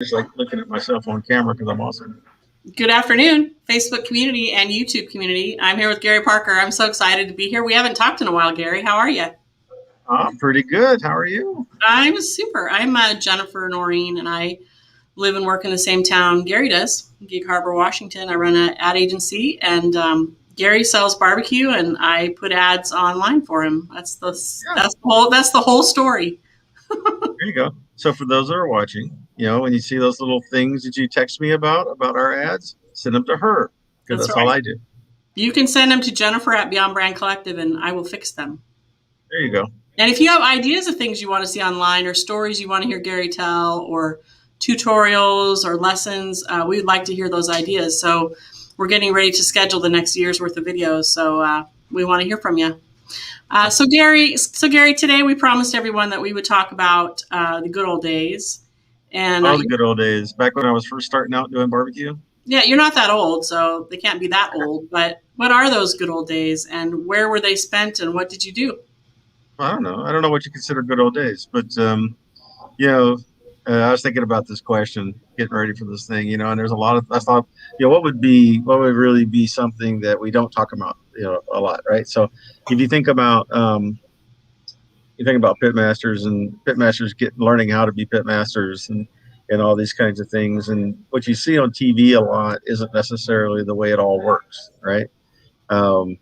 Just like looking at myself on camera because I'm awesome. Good afternoon, Facebook community and YouTube community. I'm here with Gary Parker. I'm so excited to be here. We haven't talked in a while, Gary. How are you? I'm pretty good. How are you? I'm super. I'm Jennifer Noreen, and I live and work in the same town Gary does, Gig Harbor, Washington. I run an ad agency, and Gary sells barbecue, and I put ads online for him. That's the whole story. There you go. So for those that are watching, when you see those little things that you text me about our ads, send them to her because That's that's all right. I do. You can send them to Jennifer at Beyond Brand Collective, and I will fix them. There you go. And if you have ideas of things you want to see online or stories you want to hear Gary tell or tutorials or lessons, we'd like to hear those ideas. So we're getting ready to schedule the next year's worth of videos. So we want to hear from you. So Gary, today we promised everyone that we would talk about the good old days. And the good old days, back when I was first starting out doing barbecue. Yeah, you're not that old, so they can't be that old. But what are those good old days, and where were they spent, and what did you do? I don't know. I don't know what you consider good old days, but I was thinking about this question, getting ready for this thing, and there's a lot of, I thought, what would really be something that we don't talk about, a lot, right? So if you think about pit masters and pit masters learning how to be pit masters and all these kinds of things, and what you see on TV a lot isn't necessarily the way it all works, right? So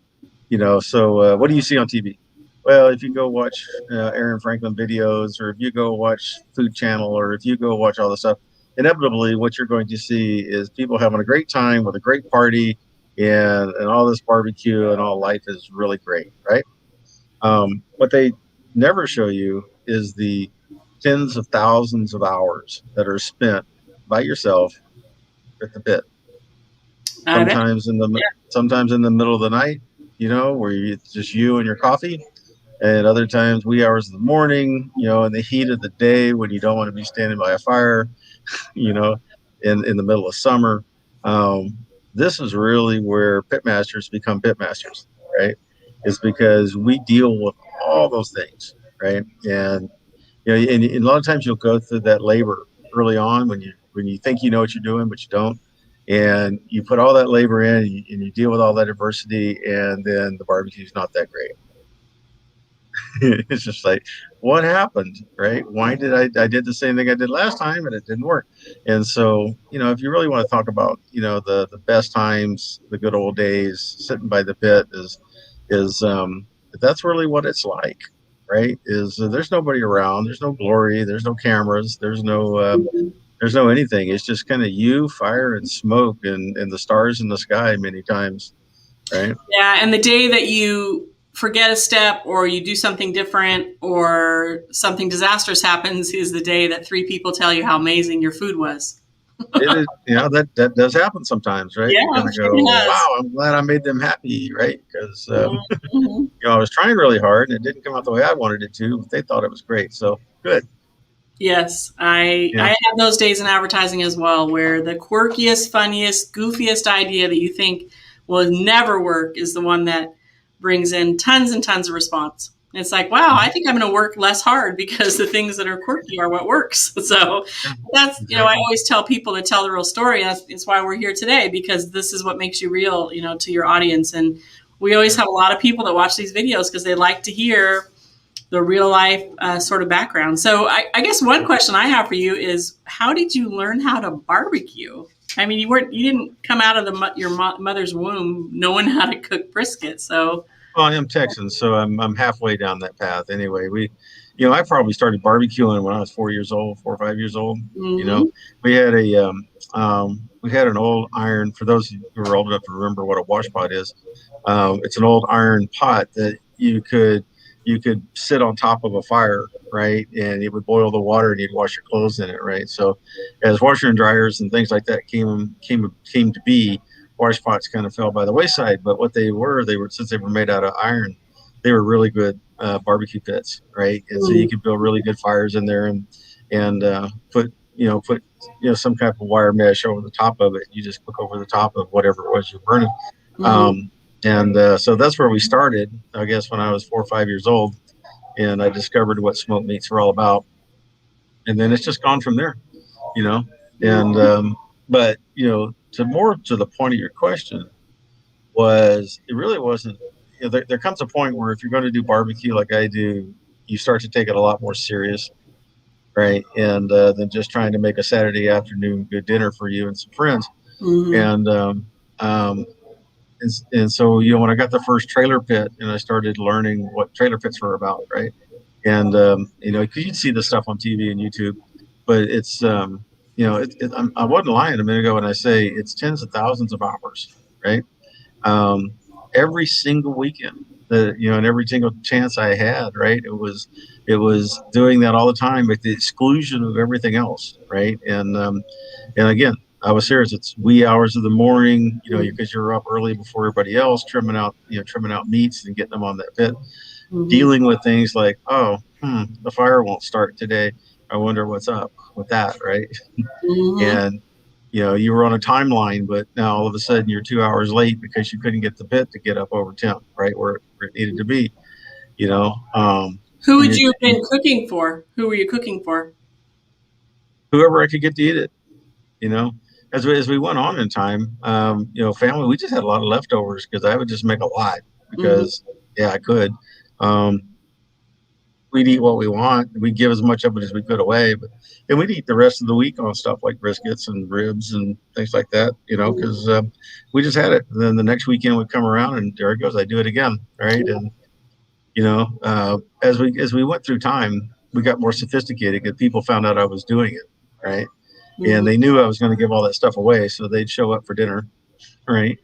what do you see on TV? Well, if you go watch Aaron Franklin videos, or if you go watch Food Channel, or if you go watch all this stuff, inevitably what you're going to see is people having a great time with a great party and all this barbecue, and all life is really great, right? What they never show you is the tens of thousands of hours that are spent by yourself at the pit. Sometimes in the middle of the night, where it's just you and your coffee. And other times, wee hours of the morning, in the heat of the day when you don't want to be standing by a fire, in the middle of summer. This is really where pitmasters become pitmasters, right? Is because we deal with all those things, right? And and a lot of times you'll go through that labor early on when you think you know what you're doing, but you don't. And you put all that labor in, and you deal with all that adversity, and then the barbecue's not that great. It's just like, what happened, right? Why did I did the same thing I did last time and it didn't work? And so, if you really want to talk about, the best times, the good old days, sitting by the pit is that's really what it's like, right? There's nobody around, there's no glory, there's no cameras, there's no anything. It's just kind of you, fire, and smoke, and the stars in the sky many times, right? Yeah, and the day that you forget a step or you do something different or something disastrous happens is the day that 3 people tell you how amazing your food was. It is, that does happen sometimes, right? Yeah, You kind of go, wow, I'm glad I made them happy, right? Because I was trying really hard and it didn't come out the way I wanted it to, but they thought it was great, so good. Yes, I have those days in advertising as well, where the quirkiest, funniest, goofiest idea that you think will never work is the one that brings in tons and tons of response. And it's like, wow, I think I'm going to work less hard because the things that are quirky are what works. So that's, I always tell people to tell the real story. That's why we're here today, because this is what makes you real, to your audience. And we always have a lot of people that watch these videos because they like to hear the real life sort of background. So I guess one question I have for you is, how did you learn how to barbecue? I mean, you didn't come out of your mother's womb knowing how to cook brisket. So, well, I am Texan, so I'm halfway down that path. Anyway, I probably started barbecuing when I was 4 or 5 years old. Mm-hmm. We had an old iron. For those who are old enough to remember what a wash pot is, it's an old iron pot that you could sit on top of a fire, right? And it would boil the water and you'd wash your clothes in it, right? So as washer and dryers and things like that came to be, wash pots kind of fell by the wayside. But what they were, since they were made out of iron, they were really good barbecue pits, right? And so you could build really good fires in there and put some kind of wire mesh over the top of it. You just cook over the top of whatever it was you're burning. So that's where we started, I guess, when I was 4 or 5 years old, and I discovered what smoked meats were all about. And then it's just gone from there, And but to more to the point of your question was it really wasn't. There comes a point where if you're going to do barbecue like I do, you start to take it a lot more serious, right? And than just trying to make a Saturday afternoon good dinner for you and some friends. Mm-hmm. And um, and so when I got the first trailer pit and I started learning what trailer pits were about, right? And because you'd see this stuff on TV and YouTube, but it's I wasn't lying a minute ago when I say it's tens of thousands of hours, right? um, every single weekend and every single chance I had, right? It was doing that all the time at the exclusion of everything else, right? And again, I was serious. It's wee hours of the morning, because you're up early before everybody else, trimming out meats and getting them on that pit, Mm-hmm. dealing with things like, oh, the fire won't start today. I wonder what's up with that, right? Mm-hmm. And you were on a timeline, but now all of a sudden you're 2 hours late because you couldn't get the pit to get up over temp, right where it needed to be. You know, Who and would you, you have been cooking for? Who were you cooking for? whoever I could get to eat it. You know, as we went on in time, family, we just had a lot of leftovers because I would just make a lot Mm-hmm. because yeah, I could. Um, we'd eat what we want. We'd give as much of it as we could away, but and we'd eat the rest of the week on stuff like briskets and ribs and things like that. Because we just had it. And then the next weekend would come around, and there it goes. I do it again, right? And as we went through time, we got more sophisticated because people found out I was doing it, right? And Mm-hmm. they knew I was going to give all that stuff away, so they'd show up for dinner, right?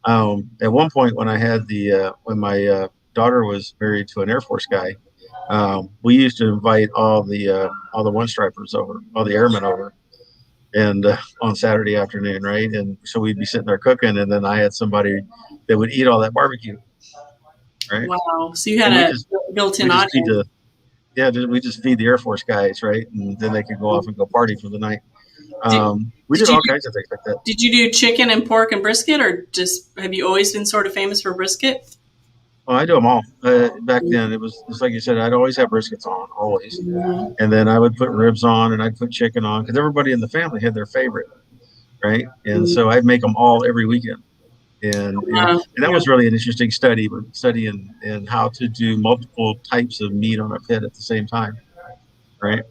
At one point, when my daughter was married to an Air Force guy, we used to invite all the one stripers over, all the airmen over, and on Saturday afternoon, right? And so we'd be sitting there cooking, and then I had somebody that would eat all that barbecue, right? Wow. So you had And we a just built-in we just feed audience. the yeah, we just feed the Air Force guys, right? And then they could go off and go party for the night. Did, We did did you all do, kinds of things like that. did you do chicken and pork and brisket, or just have you always been sort of famous for brisket? Well, I do them all. Back then, it's like you said, I'd always have briskets on, always, Mm-hmm. and then I would put ribs on, and I'd put chicken on because everybody in the family had their favorite, right? And so I'd make them all every weekend, and and that Yeah. was really an interesting study in how to do multiple types of meat on a pit at the same time, right?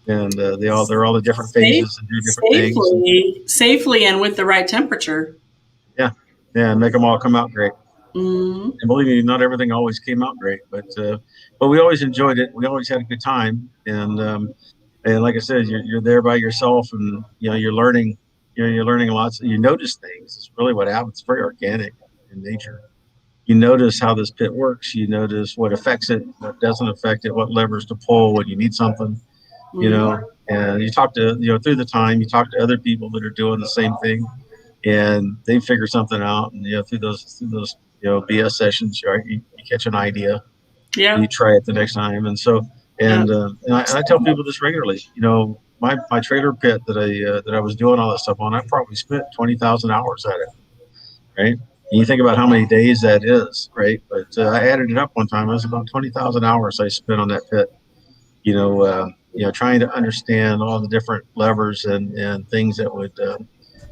And they're all the different Safe, phases and do different things, and safely, and with the right temperature. yeah, yeah, and make them all come out great. Mm-hmm. And believe me, not everything always came out great, but we always enjoyed it. We always had a good time, and like I said, you're there by yourself, and you're learning. You're learning lots. You notice things. It's really what happens. It's very organic in nature. You notice how this pit works. You notice what affects it, what doesn't affect it, what levers to pull when you need something. You Mm-hmm. know, and you talk to through the time, you talk to other people that are doing the same thing, and they figure something out. And through those BS sessions, you catch an idea, and Yeah. you try it the next time. And so Yeah. and I tell people this regularly. My trailer pit that I was doing all that stuff on, I probably spent 20,000 hours at it, right? And you think about how many days that is, right? But I added it up one time. It was about 20,000 hours I spent on that pit. Trying to understand all the different levers and things that would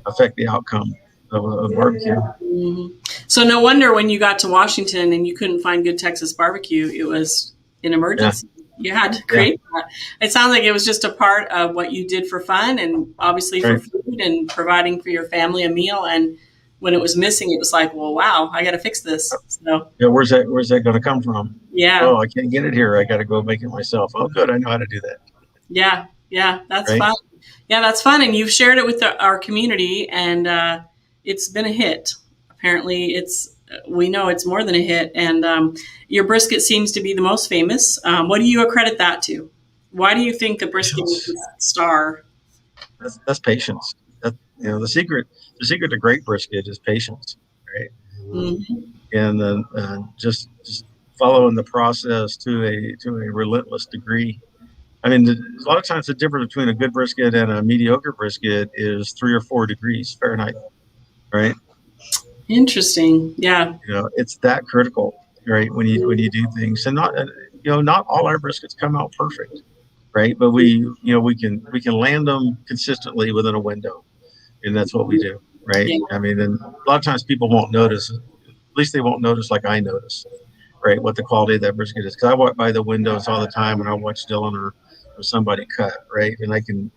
affect the outcome of a barbecue. Mhm. So no wonder when you got to Washington and you couldn't find good Texas barbecue, it was an Yeah, emergency. You had to yeah, create that. It sounds like it was just a part of what you did for fun and obviously for right. food and providing for your family a meal. And when it was missing, it was like, well, wow, I got to fix this. So Yeah, where's that going to come from? yeah, Oh, I can't get it here. I got to go make it myself. Oh, good. I know how to do that. yeah, yeah, that's Right. fun. Yeah, that's fun. And you've shared it with our community, and it's been a hit. Apparently, we know it's more than a hit. And your brisket seems to be the most famous. What do you accredit that to? Why do you think the brisket is Patience. the star? That's patience. The secret to great brisket is patience, right? Mm-hmm. And then just following the process to a relentless degree. I mean, a lot of times the difference between a good brisket and a mediocre brisket is 3 or 4 degrees Fahrenheit, right? Interesting. Yeah. It's that critical, right? When you do things, and not all our briskets come out perfect, right? But we can land them consistently within a window, and that's what we do, right? Yeah. I mean, and a lot of times people won't notice. At least they won't notice like I notice, right? What the quality of that brisket is. Because I walk by the windows all the time and I watch Dylan or somebody cut, right? And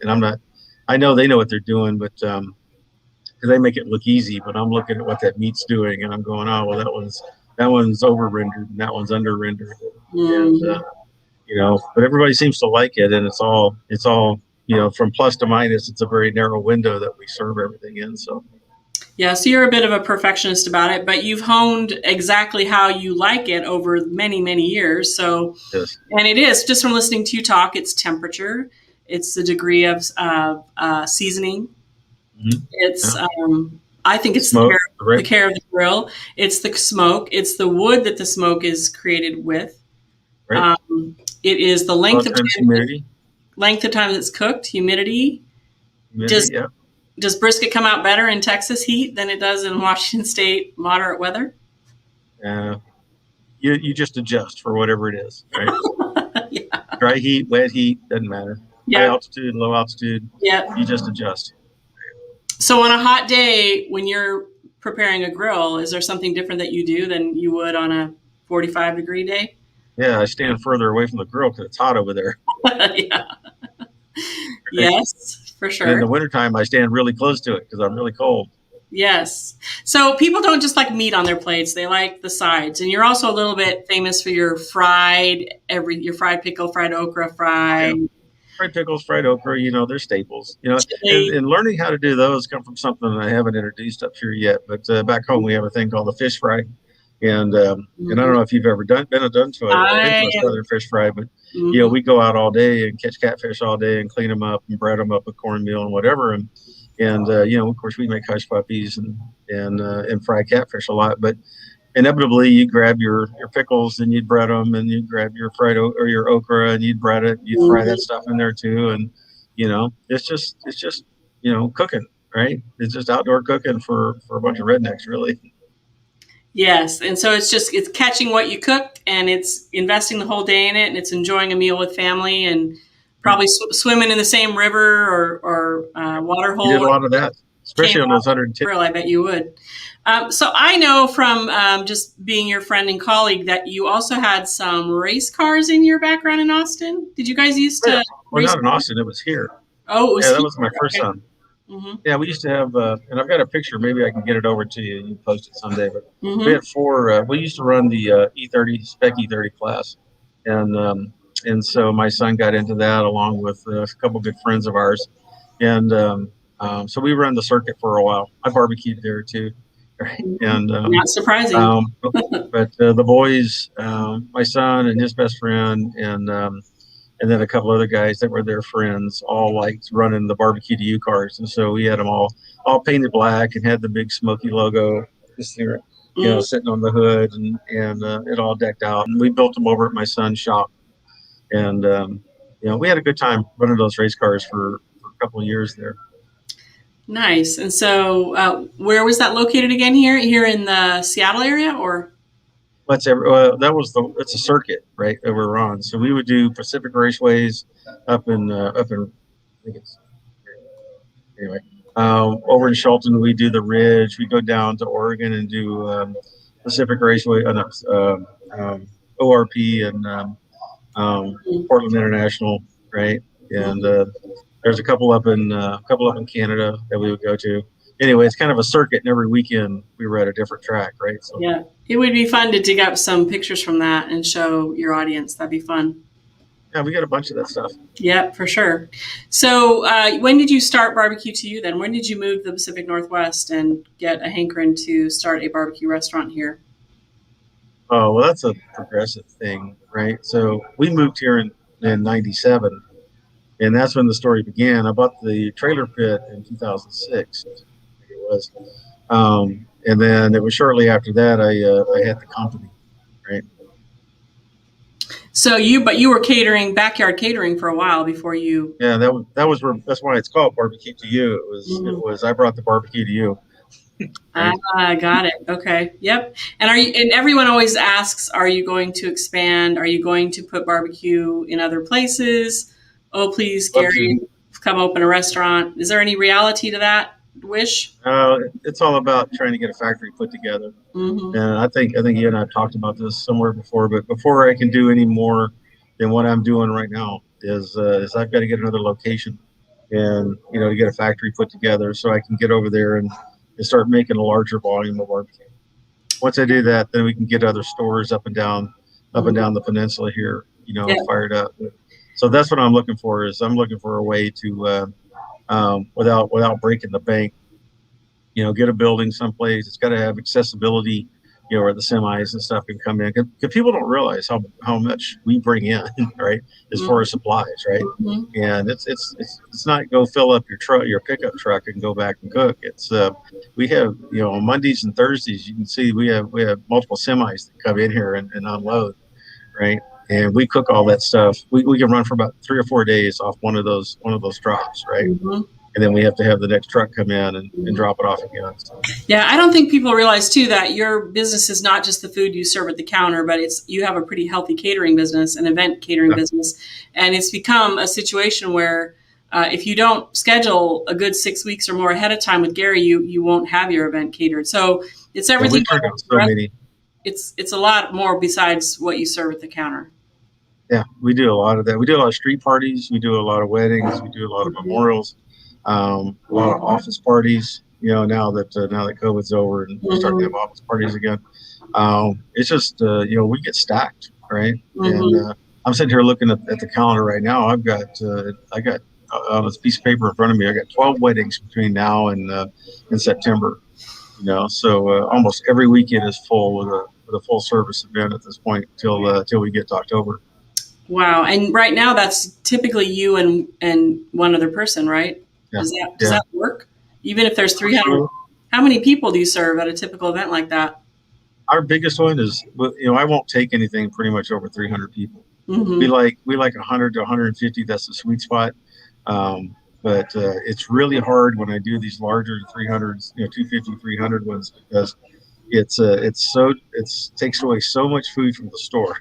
I'm not. I know they know what they're doing, but because they make it look easy, but I'm looking at what that meat's doing, and I'm going, oh well, that one's over rendered and that one's under rendered, and Mhm. but everybody seems to like it, and it's all from plus to minus. It's a very narrow window that we serve everything in. So Yeah, so you're a bit of a perfectionist about it, but you've honed exactly how you like it over many, many years. So, yes, and it is just from listening to you talk, it's temperature, it's the degree of seasoning, mm-hmm. it's Yeah, I think the it's smoke, the right, care of the grill, it's the smoke, it's the wood that the smoke is created with. right. Um, it is the A lot of times humidity, length of time it's cooked, humidity. humidity, Does yeah. does brisket come out better in Texas heat than it does in Washington State moderate weather? Uh, you just adjust for whatever it is, right? Yeah. Dry heat, wet heat, doesn't matter. High Yep. altitude, low altitude, you Yep. just adjust. So on a hot day when you're preparing a grill, is there something different that you do than you would on a 45-degree day? Yeah, I stand further away from the grill because it's hot over there. Yeah. Right? Yes, for And in sure. the wintertime, I stand really close to it because I'm really cold. Yes. So people don't just like meat on their plates; they like the sides. And you're also a little bit famous for your fried pickle, fried okra, Yeah, fried fried pickles, fried okra, they're staples. And, chili. and learning how to do those come from something I haven't introduced up here yet. But back home, we have a thing called the fish fry, and I don't Mhm. know if you've ever been I to a southern fish fry, but mhm. we go out all day and catch catfish all day and clean them up and bread them up with cornmeal and whatever, and of course we make hush puppies and fry catfish a lot, but inevitably you grab your pickles and you'd bread them, and you'd grab your or your okra and you'd bread it, you'd fry that Mhm. stuff in there too, and it's just cooking, right? It's just outdoor cooking for a bunch of rednecks, really. Yes, and so it's catching what you cooked, and it's investing the whole day in it, and it's enjoying a meal with family, and Right. probably swimming in the same river or water We did hole a lot of that, came especially on those off the 110. grill. I bet you would. So I know from just being your friend and colleague that you also had some race cars in your background in Austin. Did you guys used Oh, yeah. to Well, race not in cars? Austin, it was here. Oh, it was Yeah, that here. was my first Okay. son. Mm-hmm. Yeah, we used to have, and I've got a picture. Maybe I can get it over to you. You can post it someday. But we Mm-hmm. had four. We used to run the E30 spec E30 class, and so my son got into that along with a couple good friends of ours, and so we ran the circuit for a while. I barbecued there too, right? Mm-hmm. And Not surprising. um, but the boys, my son and his best friend, and then a couple other guys that were their friends all liked running the barbecue to you cars, and so we had them all painted black and had the big smoky logo just there, Mm. sitting on the hood, and it all decked out, and we built them over at my son's shop, and we had a good time running those race cars for a couple of years there. Nice. And so, where was that located again? Here in the Seattle area, or? That was it's a circuit, right, that we're on, so we would do Pacific Raceways up in I think it's anyway. Over in Shelton, we do the Ridge. We go down to Oregon and do Pacific Raceway, no, ORP, and Portland International, right? And Mhm. there's a couple up in Canada that we would go to. Anyway, it's kind of a circuit, and every weekend we were at a different track, right? So Yeah, it would be fun to dig up some pictures from that and show your audience. That'd be fun. yeah, we got a bunch of that stuff. Yep, for sure. So, when did you start barbecue to you then? When did you move to the Pacific Northwest and get a hankering to start a barbecue restaurant here? Oh well, that's a progressive thing, right? So we moved here in '97, and that's when the story began. I bought the trailer pit in 2006. I think it was, and then it was shortly after that I had the company, right? But you were catering, backyard catering for a while before you. Yeah, that was where that's why it's called barbecue to you. It Mhm. was I brought the barbecue to you, right? Ah, got it. Okay. Yep. And and everyone always asks, are you going to expand? Are you going to put barbecue in other places? oh, please, Love to. Gary, come open a restaurant. Is there any reality to that wish? It's all about trying to get a factory put together. Mm-hmm. And I think you and I have talked about this somewhere before, but before I can do any more than what I'm doing right now is I've got to get another location and to get a factory put together so I can get over there and start making a larger volume of barbecue. Once I do that, then we can get other stores up and Mm-hmm. down the peninsula here, Yeah. fired up. So that's what I'm looking for. Is I'm looking for a way to without breaking the bank, get a building someplace. It's got to have accessibility, where the semis and stuff can come in. Because people don't realize how much we bring in, right, as far as supplies, right. Mm-hmm. And it's not go fill up your pickup truck and go back and cook. It's we have on Mondays and Thursdays you can see we have multiple semis that come in here and unload, right. And we cook all that stuff. We can run for about 3 or 4 days off one of those drops, right. Mm-hmm. And then we have to have the next truck come in and Mm-hmm. drop it off again. So Yeah, I don't think people realize too that your business is not just the food you serve at the counter, but it's you have a pretty healthy catering business, an event catering yeah, business, and it's become a situation where if you don't schedule a good 6 weeks or more ahead of time with Gary, you won't have your event catered. So it's yeah, we everything. turn down so many. It's a lot more besides what you serve at the counter. Yeah, we do a lot of that. We do a lot of street parties. We do a lot of weddings. We do a lot of Mm-hmm. memorials, a lot of office parties. Now that COVID's over and we're starting to have Mm-hmm. office parties again, it's just we get stacked, right? And Mm-hmm. I'm sitting here looking at the calendar right now. I got on this piece of paper in front of me. I got 12 weddings between now and September. So almost every weekend is full with a full service event at this point till we get to October. Wow. And right now that's typically you and one other person, right? Yeah, Does yeah. that work? Even if there's 300, So how many people do you serve at a typical event like that? our biggest one is, I won't take anything pretty much over 300 people. We Mm-hmm. like we like 100 to 150. That's the sweet spot. But it's really hard when I do these larger 300s, 250, 300 ones because it's takes away so much food from the store,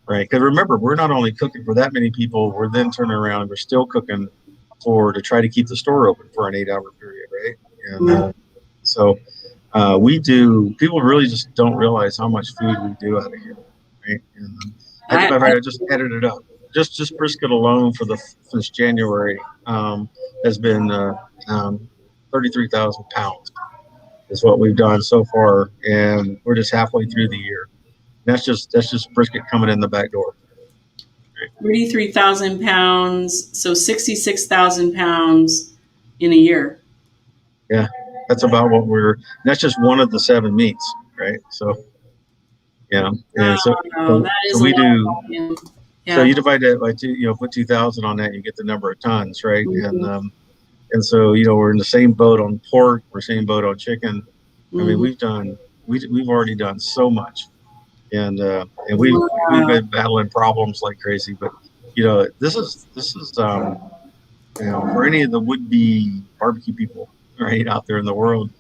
right? Because remember, we're not only cooking for that many people, we're then turning around, we're still cooking for to try to keep the store open for an 8 hour period, right? And so we do. People really just don't realize how much food we do out of here, right? And I, I just added it up. Just brisket alone for this January has been 33,000 pounds is what we've done so far, and we're just halfway through the year. And that's just brisket coming in the back door. 33,000 pounds, so 66,000 pounds in a year. Yeah, that's about what we're. That's just one of the 7 meats, right? So and so Wow, so, that so is a we lot do. of volume. So Yeah. you divide that by two, put 2,000 on that, you get the number of tons, right? Mm-hmm. And so we're in the same boat on pork, we're same boat on chicken. I mean, Mm-hmm. we've already done so much, and we've Wow. been battling problems like crazy. But this is for any of the would be barbecue people right out there in the world.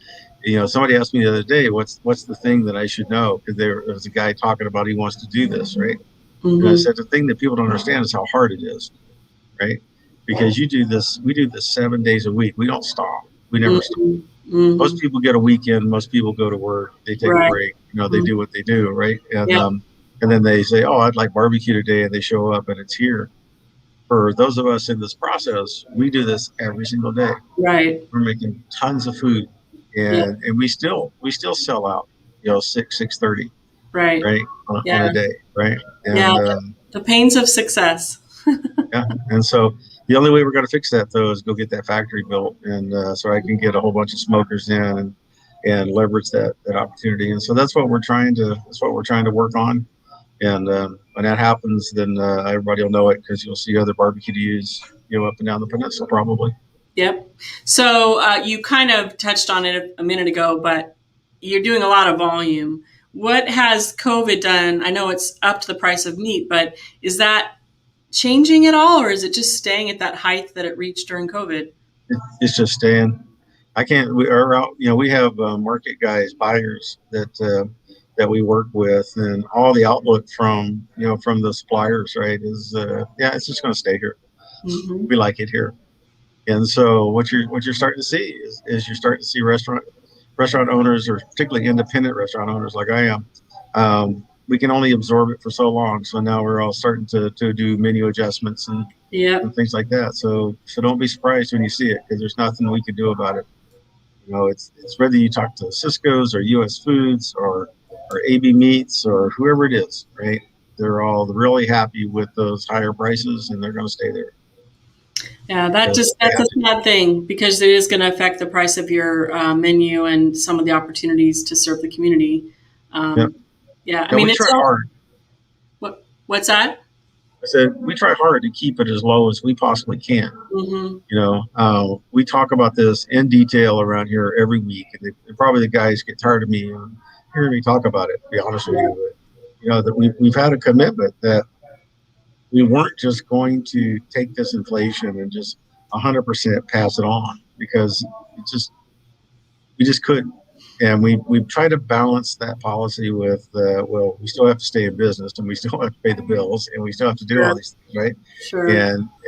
Somebody asked me the other day, what's the thing that I should know? Because there was a guy talking about he wants to do this, right? And I Mm-hmm. said the thing that people don't understand is how hard it is, right? Because we do this 7 days a week. We don't stop. We never stop. Mm-hmm. Most Mm-hmm. people get a weekend. Most people go to work. They take a Right. break. They Mm-hmm. do what they do, right? Yep. And then they say, "Oh, I'd like barbecue today," and they show up, and it's here. For those of us in this process, we do this every single day. Right. We're making tons of food, Yep. and we still sell out, 6:30, Right. right, on Yeah. a day, right, Yeah. and The pains of success. yeah, and so the only way we're going to fix that though is go get that factory built, and so I can get a whole bunch of smokers in and leverage that opportunity, and so that's what we're trying to work on, and when that happens, then everybody will know it because you'll see other barbecue use up and down the peninsula probably. Yep. So you kind of touched on it a minute ago, but you're doing a lot of volume. What has COVID done? I know it's up to the price of meat, but is that changing at all, or is it just staying at that height that it reached during COVID? It's just staying. I can't. We are out. We have market guys, buyers that we work with, and all the outlook from from the suppliers, right? Is yeah, it's just going to stay here. Mm-hmm. We like it here. And so what you're starting to see is you're starting to see restaurant owners, or particularly independent restaurant owners like I am. We can only absorb it for so long. So now we're all starting to do menu adjustments and Yep. things like that. So don't be surprised when you see it, because there's nothing we can do about it. It's whether you talk to Cisco's or US Foods or AB Meats or whoever it is, right? They're all really happy with those higher prices, and they're going to stay there Yeah, because they that's have a to. sad thing because it is going to affect the price of your menu and some of the opportunities to serve the community. Yeah, Um, yeah, I yeah. mean We it's try all hard. what's that? I said we try hard to keep it as low as we possibly can. Mm-hmm. We talk about this in detail around here every week, and probably the guys get tired of me hearing me talk about it. To be honest with you, but that we've had a commitment that we weren't just going to take this inflation and just 100% pass it on, because it just we just couldn't. And we try to balance that policy with, well, we still have to stay in business, and we still have to pay the bills, and we still have to do all Sure, these things, right? sure.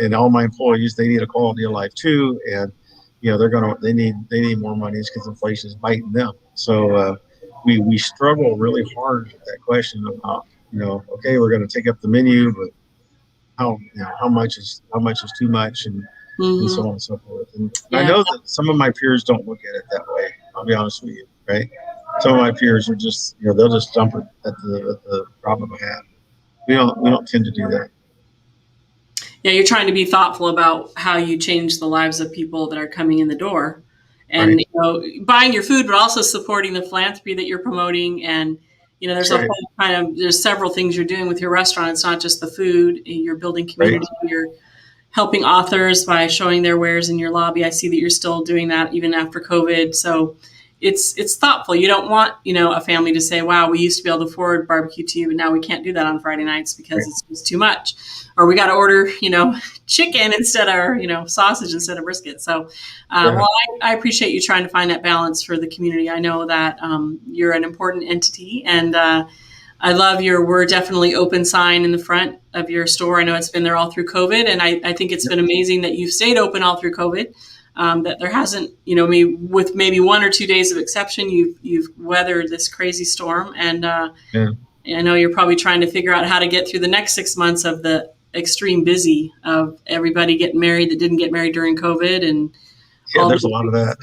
And all my employees, they need a quality of life too, and they need more money because inflation is biting them. So we struggle really hard with that question of, okay, we're going to take up the menu, but how much is too much, and so Mm-hmm. on and so forth. And I Yeah, know that some of my peers don't look at it that way. I'll be honest with you, right? Some of my peers are just, they'll just dump it at the drop of a hat. We don't tend to do that, yeah. You're trying to be thoughtful about how you change the lives of people that are coming in the door, and right? buying your food, but also supporting the philanthropy that you're promoting. And there's That's a right, whole there's several things you're doing with your restaurant. It's not just the food. You're building right. community. You're helping authors by showing their wares in your lobby. I see that you're still doing that even after COVID. So it's thoughtful. You don't want a family to say, "Wow, we used to be able to afford barbecue to you, but now we can't do that on Friday nights because Right. it's just too much," or we got to order chicken instead of sausage instead of brisket. So, Yeah, well, I appreciate you trying to find that balance for the community. I know that you're an important entity, and I love your "We're definitely open" sign in the front of your store. I know it's been there all through COVID, and I think it's been amazing that you've stayed open all through COVID. That there hasn't, with maybe 1 or 2 days of exception, you've weathered this crazy storm, and yeah, I know you're probably trying to figure out how to get through the next 6 months of the extreme busy of everybody getting married that didn't get married during COVID, and yeah. all There's a the lot of that.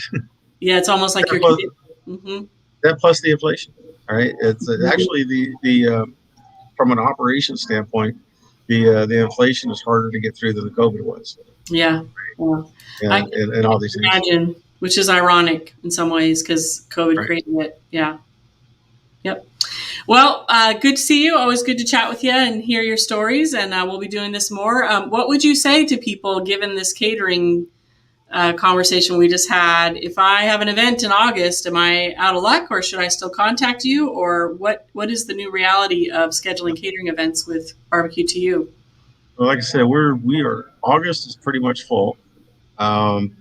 yeah, it's almost like That you're. plus, Mm-hmm. that plus the inflation. All right. It's actually the from an operation standpoint, the inflation is harder to get through than the COVID was, Yeah. Well, I and all these can things. imagine, which is ironic in some ways because COVID Right. created it. Yeah. Yep. Well, good to see you. Always good to chat with you and hear your stories. And we'll be doing this more. What would you say to people, given this catering conversation we just had? If I have an event in August, am I out of luck, or should I still contact you? Or what is the new reality of scheduling catering events with Barbecue to You? Well, like I said, we are August is pretty much full. Um,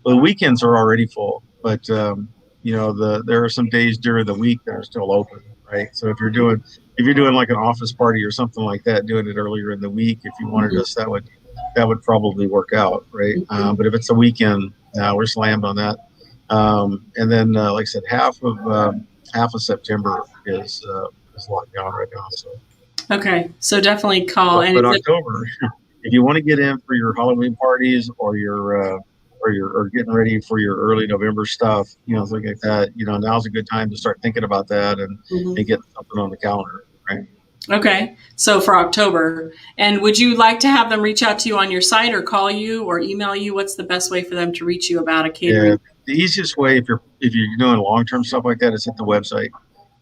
the weekends are already full, but there are some days during the week that are still open, right? So if you're doing like an office party or something like that, doing it earlier in the week, if you wanted Mhm. us, that would probably work out, right? Mhm. But if it's a weekend, we're slammed on that. And then, like I said, half of September is locked down right now. So, Okay, so definitely call. but, And but is it October, if you want to get in for your Halloween parties or getting ready for your early November stuff, things like that, now's a good time to start thinking about that and mhm. get something on the calendar, right? Okay, so for October. And would you like to have them reach out to you on your site or call you or email you? What's the best way for them to reach you about a Yeah, catering? the easiest way if you're doing long term stuff like that is hit the website,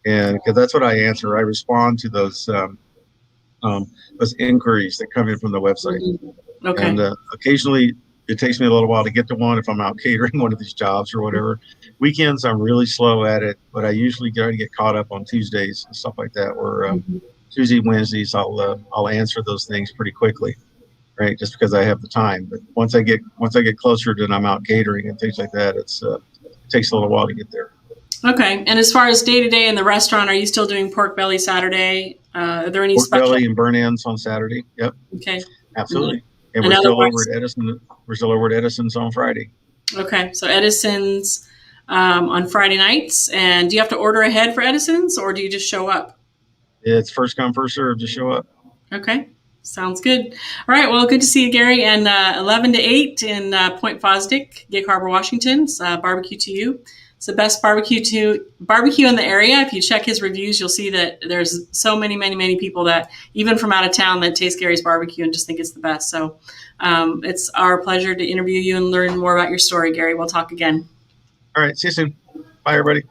and because that's what I answer. I respond to those inquiries that come in from the website. Mhm. Okay. And occasionally it takes me a little while to get to one if I'm out catering one of these jobs or whatever. Weekends I'm really slow at it, but I usually try to get caught up on Tuesdays and stuff like that. Where Mhm. Tuesday, Wednesdays I'll answer those things pretty quickly, right? Just because I have the time. But once I get closer to I'm out catering and things like that, it takes a little while to get there. Okay. And as far as day to day in the restaurant, are you still doing pork belly Saturday? Are there any Pork special? belly and burn ends on Saturday. Yep, Okay. And then absolutely. And And otherwise, We're still over at Edison's on Friday. okay. So Edison's on Friday nights. And do you have to order ahead for Edison's, or do you just show up? It's first come, first serve. Just show up. Okay. Sounds good. All right. Well, good to see you, Gary. And 11 to 8 in Point Fosdick, Gig Harbor, Washington. It's barbecue to you. It's the best barbecue in the area. If you check his reviews, you'll see that there's so many people that even from out of town that taste Gary's barbecue and just think it's the best. So it's our pleasure to interview you and learn more about your story, Gary. We'll talk again. All right. See you soon. Bye, everybody.